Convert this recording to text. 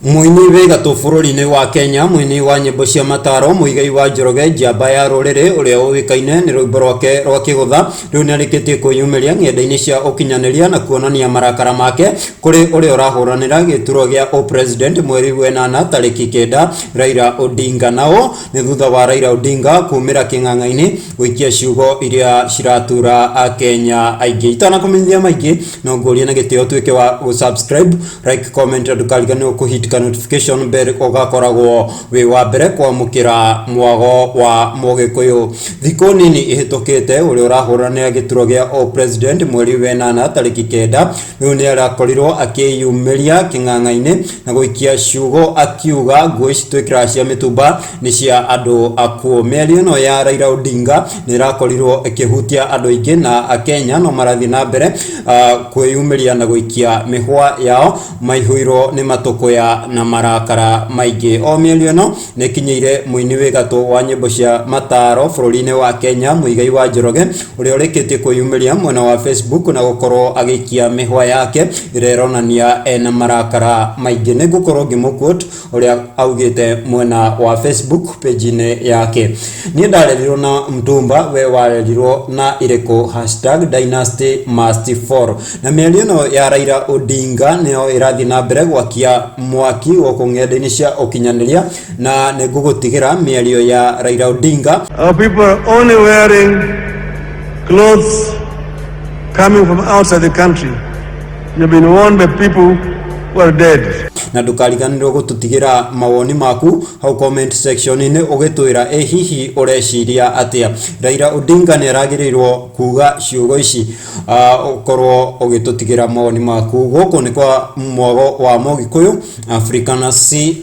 Muini wega to bururi-ini wa Kenya muini wa nyimbo cia mataro Muigai wa Njoroge njamba ya ruriri uria uwikaine ni rwimbo rwake rwa kigutha riu ni arikitie kwiyumiria ng'enda-ini cia ukinyaniria na kuonania marakara make kuri uria urahuranira gituro gia president mweri wa 8 tariki 9 Raila Odinga. Nao ni thutha wa Raila Odinga kumira king'ang'a-ini gwikia ciugo iria ciratura a Kenya aingi. Itana kumenyithia maingi no nguria na gitio tuike wa subscribe, like, comment na ndukariganirwo kuhit notification bell ugakoragwo wi wa mbere kwamukira mwago wa Mugikuyu. Thiko nini ihitukite uria urahuranira gituro gia president mweri wa 8 tariki 9 riu ni arakorirwo akiyumiria king'ang'a-ini na gwikia ciugo akiuga nguo ici twikira cia mitumba ni cia andu akuo. Mĩario ĩno ya Raila Odinga ni irakorirwo ikihutia andu aingi na Akenya no marathi na mbere kwiyumiria na gwikia mihwa yao maihuirwo ni matuko ya na marakara maingi. O mĩario ĩno ni kinyeire muini wigatu wa nyimbo cia mataro bururi-ini wa Kenya Muigai wa Njoroge uria urikitie kwiyumiria mwena wa Facebook na gukorwo agikia mihwa yake ireronania ena marakara maingi. Ni gukorwo ngimuquote uria augite mwena wa Facebook page-ini yake: ni ndarerirwo na mtumba we warerirwo na iriku #dynasty must fall. Na mĩario ĩno ya Raila Odinga nio irathi na mbere gwakia mwaki wa ng'enda-ini cia ukinyaniria na ni gugutigira mĩario ya Raila Odinga. Our people are only wearing clothes coming from outside the country. You've been warned by people who are dead. Na ndukariganirwo gututigira mawoni maku hau comment section-ini ugitwira hihi ureciria atia Raila Odinga ni aragirirwo kuga ciugo ici. Ukorwo ugitutigira mawoni maku guku ni kwa mwago wa Mugikuyu Africana C.